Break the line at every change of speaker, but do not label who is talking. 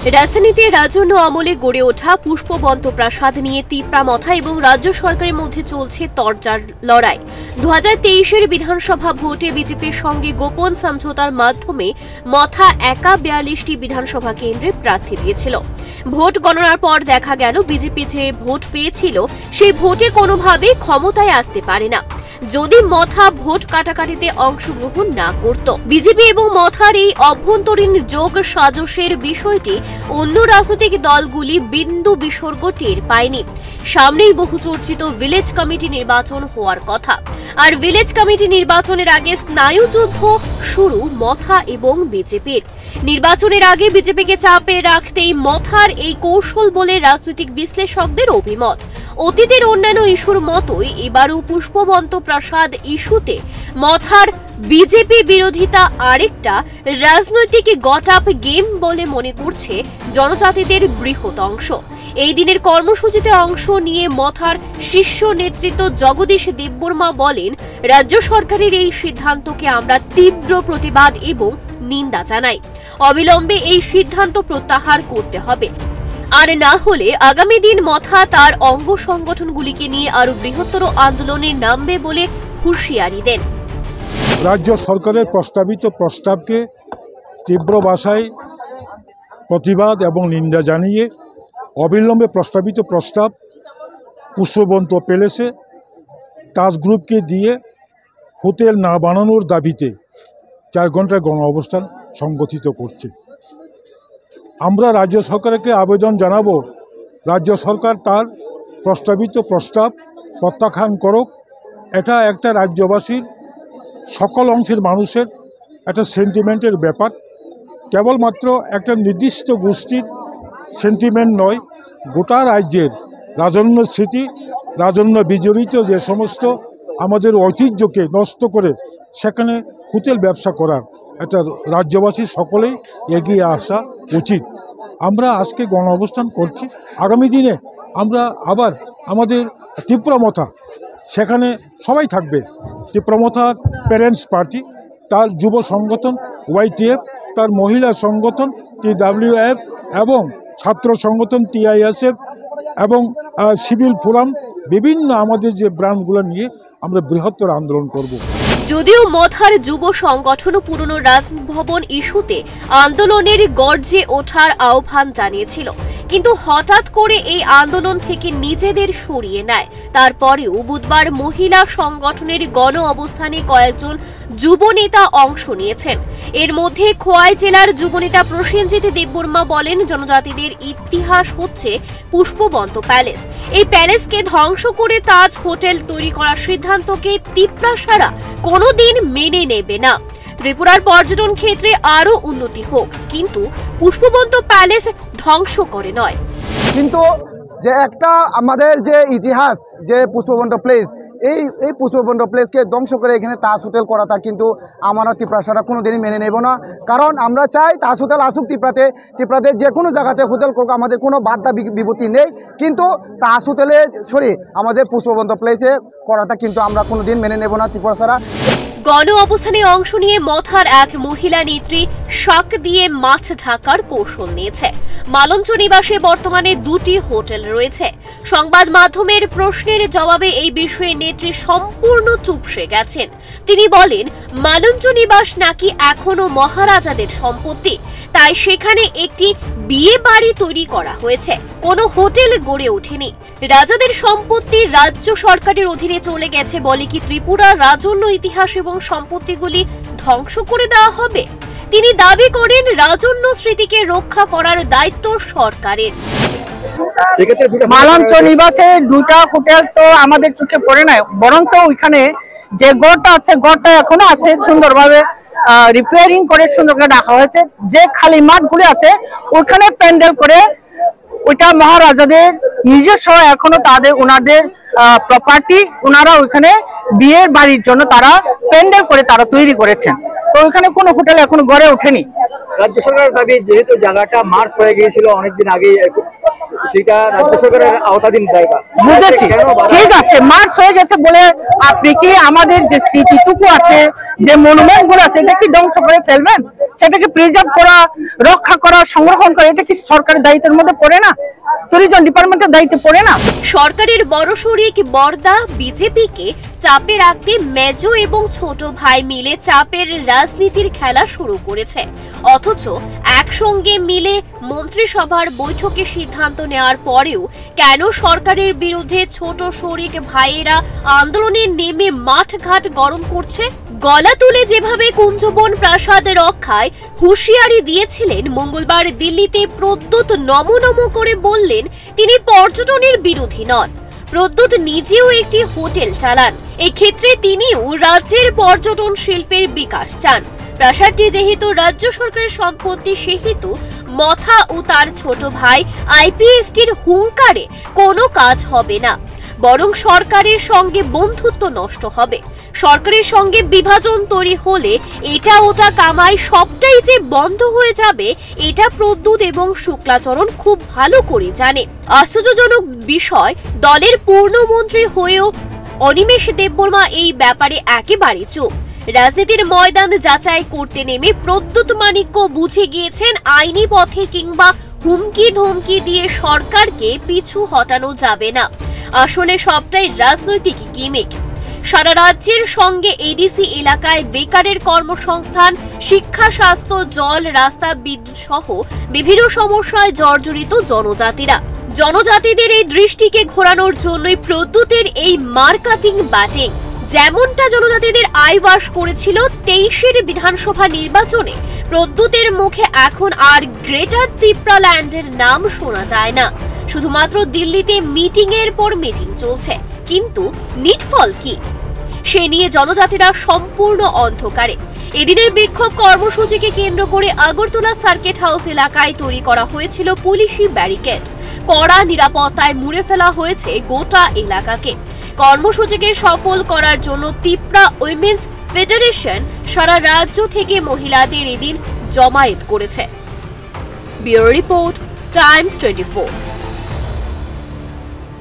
রাজধানীতে রাজন্য আমলে গড়ে ওঠা পুষ্পবন্ত প্রাসাদ নিয়ে তিপ্রামথা এবং রাজ্য সরকারের মধ্যে চলছে তরজার লড়াই। 2023-এর বিধানসভা ভোটে বিজেপির সঙ্গে গোপন সমঝোতার মাধ্যমে মথা একা 42টি বিধানসভা কেন্দ্রে প্রার্থী দিয়েছিল। ভোট গণনার পর দেখা গেল বিজেপি যে ভোট পেয়েছিল সেই ভোটে কোনোভাবেই ক্ষমতায় আসতে পারে না যদি মথা ভোট কাটাকাটিতে অংশগ্রহণ না করত। বিজেপি এবং মথার এই অভ্যন্তরীণ যোগ সাজসের বিষয়টি অন্য রাজনৈতিক দলগুলি বিন্দু বিসর্গ টের পায়নি। সামনেই বহুচর্চিত ভিলেজ কমিটি নির্বাচন হওয়ার কথা, আর ভিলেজ কমিটি নির্বাচনের আগে স্নায়ুযুদ্ধ শুরু মথা এবং বিজেপির। নির্বাচনের আগে বিজেপিকে চাপে রাখতেই মথার এই কৌশল বলে রাজনৈতিক বিশ্লেষকদের অভিমত। অতীতের অন্যান্য ইস্যুর মতোই এবারও পুষ্পবন্ত প্রাসাদ ইস্যুতে মথার বিজেপি বিরোধিতা আরেকটা রাজনৈতিক গট-আপ গেম বলে মনে করছে জনজাতিদের বৃহৎ অংশ। এই দিনের কর্মসূচিতে অংশ নিয়ে মথার শীর্ষ নেতৃত্ব জগদীশ দেববর্মা বলেন, রাজ্য সরকারের এই সিদ্ধান্তকে আমরা তীব্র প্রতিবাদ এবং নিন্দা জানাই। অবিলম্বে এই সিদ্ধান্ত প্রত্যাহার করতে হবে, আর না হলে আগামী দিন মথা তার অঙ্গ সংগঠনগুলিকে নিয়ে আরো বৃহত্তর আন্দোলনে নামবে বলে হুঁশিয়ারি দেন।
রাজ্য সরকারের প্রস্তাবিত প্রস্তাবকে তীব্র ভাষায় প্রতিবাদ এবং নিন্দা জানিয়ে অবিলম্বে প্রস্তাবিত প্রস্তাব পুষ্পবন্ত প্যালেসে তাজ গ্রুপকে দিয়ে হোটেল না বানানোর দাবিতে 4 ঘন্টার গণ অবস্থান সংগঠিত করছে। আমরা রাজ্য সরকারকে আবেদন জানাবো, রাজ্য সরকার তার প্রস্তাবিত প্রস্তাব প্রত্যাখ্যান করুক। এটা একটা রাজ্যবাসীর সকল অংশের মানুষের একটা সেন্টিমেন্টের ব্যাপার, কেবলমাত্র একটা নির্দিষ্ট গোষ্ঠীর সেন্টিমেন্ট নয়, গোটা রাজ্যের রাজন্য স্মৃতি, রাজন্য বিজড়িত যে সমস্ত আমাদের ঐতিহ্যকে নষ্ট করে সেখানে হোটেল ব্যবসা করার একটা রাজ্যবাসী সকলেই এগিয়ে আসা উচিত। আমরা আজকে গণ অবস্থান করছি, আগামী দিনে আমরা আবার আমাদের তিপ্রামথা সেখানে সবাই থাকবে। তিপ্রামথার প্যারেন্টস পার্টি, তার যুব সংগঠন YTF, তার মহিলা সংগঠন TWF এবং ছাত্র সংগঠন TISF এবং সিভিল ফোরাম, বিভিন্ন আমাদের যে ব্রাঞ্চগুলো নিয়ে আমরা বৃহত্তর আন্দোলন করব।
যদিও মথার যুব সংগঠন পুরনো রাজভবন ইস্যুতে আন্দোলনের গর্জে ওঠার আহ্বান জানিয়েছিল, কিন্তু হঠাৎ করে এই আন্দোলন থেকে নিজেদের সরিয়ে নেয়। তারপরেও বুধবার মহিলা সংগঠনের গণ অবস্থানে কয়েকজন যুবনেতা অংশ নিয়েছেন। এর মধ্যে খোয়াই জেলার যুবনেতা প্রসেনজিৎ দেববর্মা বলেন, জনজাতিদের ইতিহাস হচ্ছে পুষ্পবন্ত প্যালেস। এই প্যালেসকে ধ্বংস করে তাজ হোটেল তৈরি করার সিদ্ধান্তকে তিপ্রাসারা কোনোদিন মেনে নেবে না। ত্রিপুরার পর্যটন ক্ষেত্রে আরো উন্নতি হোক, কিন্তু পুষ্পবন্ত প্যালেস ধ্বংস করে নয়।
কিন্তু যে একটা আমাদের যে ইতিহাস, যে পুষ্পবন্ত প্লেস, এই পুষ্পবন্ত প্লেসকে ধ্বংস করে এখানে তাজ হোটেল করাটা কিন্তু আমরা তিপ্রাসারা কোনোদিনই মেনে নেব না। কারণ আমরা চাই তাজ হোটেল আসুক তিপ্রাতে যে কোনো জায়গাতে হোটেল করুক, আমাদের কোনো বাধা বিপত্তি নেই, কিন্তু তাজ হোটেলে আমাদের পুষ্পবন্ত প্লেসে করাটা কিন্তু আমরা কোনোদিন মেনে নেব না তিপ্রাসারা।
গণ অবস্থানে অংশ নিয়ে মথার এক মহিলা নেত্রী শাক দিয়ে মাছ ঢাকার কৌশল নিয়েছে। মালঞ্চ নিবাসে বর্তমানে 2টি হোটেল রয়েছে। সংবাদ মাধ্যমের প্রশ্নের জবাবে এই বিষয়ে নেত্রী সম্পূর্ণ চুপসে গেছেন। তিনি বলেন, মালঞ্চ নিবাস নাকি এখনো মহারাজাদের সম্পত্তি, তাই সেখানে একটি বিয়ে বাড়ি তৈরি করা হয়েছে, কোনো হোটেল গড়ে ওঠেনি। রাজাদের সম্পত্তি রাজ্য সরকারের অধীনে চলে গেছে বলে কি ত্রিপুরার রাজন্য ইতিহাস এবং সম্পত্তিগুলি ধ্বংস করে দেওয়া হবে? তিনি দাবি করেন, রাজন্য স্মৃতিকে রক্ষা করার দায়িত্ব সরকারের।
মালঞ্চ নিবাসে 2টা হোটেল তো আমাদের চোখে পড়ে নাই, বরঞ্চ ওইখানে যে গড়টা আছে, গড়টা এখনো আছে, সুন্দরভাবে রিপেয়ারিং করে সুন্দর করে রাখা হয়েছে। যে খালি মাঠগুলি আছে ওইখানে প্যান্ডেল করে, ওইটা মহারাজাদের নিজস্ব, এখনো ওনাদের প্রপার্টি, ওনারা ওইখানে বিয়ের বাড়ির জন্য তারা প্যান্ডেল করে তারা তৈরি করেছেন। তো ওইখানে কোনো হোটেল এখনো গড়ে ওঠেনি।
রাজ্য সরকারের দাবি, যেহেতু জায়গাটা মার্চ হয়ে গিয়েছিল অনেকদিন আগে, সেটা রাজ্য সরকারের আওতাধীন জায়গা।
বুঝেছি, ঠিক আছে, মার্চ হয়ে গেছে বলে আপনি কি আমাদের যে স্মৃতিটুকু আছে, যে মনুমেন্ট গুলো আছে, এটা কি ধ্বংস করে ফেলবেন? সেটাকে প্রিজার্ভ করা, রক্ষা করা, সংরক্ষণ করা, এটা কি সরকারের দায়িত্বের মধ্যে পড়ে না? ট্যুরিজম ডিপার্টমেন্টের দায়িত্বে পড়ে না?
সরকারের বড় শরিক বরদা বিজেপিকে চাপে রাখতে মেজো এবং ছোট ভাই মিলে চাপের রাজনীতির খেলা শুরু করেছে। অথচ একসঙ্গে মিলে মন্ত্রিসভার বৈঠকে সিদ্ধান্ত নেওয়ার পরেও কেন সরকারের বিরুদ্ধে ছোট শরিক ভাইয়েরা আন্দোলনে নেমে মাঠঘাট গরম করছে? গলা তুলে যেভাবে কুঞ্জবন প্রাসাদ রক্ষায় হুঁশিয়ারি দিয়েছিলেন, মঙ্গলবার দিল্লিতে প্রদ্যুৎ নমো নমো করে বললেন তিনি পর্যটনের বিরোধী নন। প্রদ্যুৎ নিজেও একটি হোটেল চালান, এক্ষেত্রে তিনিও রাজ্যের পর্যটন শিল্পের বিকাশ চান। প্রাসাদটি যেহেতু রাজ্য সরকারের সম্পত্তি, সেহেতু মথা ও তার ছোট ভাই আইপিএফটির হুঙ্কারে কোনো কাজ হবে না, বরং সরকারের সঙ্গে বন্ধুত্ব নষ্ট হবে। সরকারের সঙ্গে বিভাজন তৈরি হলে এটা ওটা কামাই সবটাই যে বন্ধ হয়ে যাবে, এটা প্রদ্যুৎ এবং শুক্লাচরণ খুব ভালো করে জানে। আশ্চর্যজনক বিষয়, দলের পূর্ণমন্ত্রী হয়েও অনিমেষ দেববর্মা এই ব্যাপারে একেবারে চুপ। রাজনীতির ময়দান যাচাই করতে নেমে প্রদ্যুৎ মাণিক্য বুঝে গিয়েছেন আইনি পথে কিংবা হুমকি ধমকি দিয়ে সরকারকে পিছু হটানো যাবে না। আসলে সবটাই রাজনৈতিক গিমিক। সারা রাজ্যের সঙ্গে এডিসি এলাকায় বেকারের কর্মসংস্থান, শিক্ষা, স্বাস্থ্য, জল, রাস্তা, বিদ্যুৎ সহ বিভিন্ন সমস্যায় জর্জরিত জনজাতিরা। জনজাতিদের এই দৃষ্টিকে ঘোরানোর জন্যই প্রদ্যুতের এই মার্কেটিং ব্যাটিং। যেমনটা জনজাতিদের আইওয়াশ করেছিল 23-এর বিধানসভা নির্বাচনে, প্রদ্যুতের মুখে এখন আর গ্রেটার ত্রিপুরাল্যান্ডের নাম শোনা যায় না। শুধুমাত্র দিল্লিতে মিটিং এর পর মিটিং চলছে, কিন্তু নিটফল কি সে নিয়ে জনজাতিরা সম্পূর্ণ অন্ধকারে। এদিনের বিক্ষোভ কর্মসূচিকে কেন্দ্র করে আগরতলা সার্কিট হাউস এলাকায় তৈরি করা হয়েছিল পুলিশি ব্যারিকেড। কড়া নিরাপত্তায় মুড়ে ফেলা হয়েছে গোটা এলাকাকে। কর্মসূচিকে সফল করার জন্য ত্রিপুরা উইমেন্স ফেডারেশন সারা রাজ্য থেকে মহিলাদের এদিন জমায়েত করেছে। Bureau report, Times 24।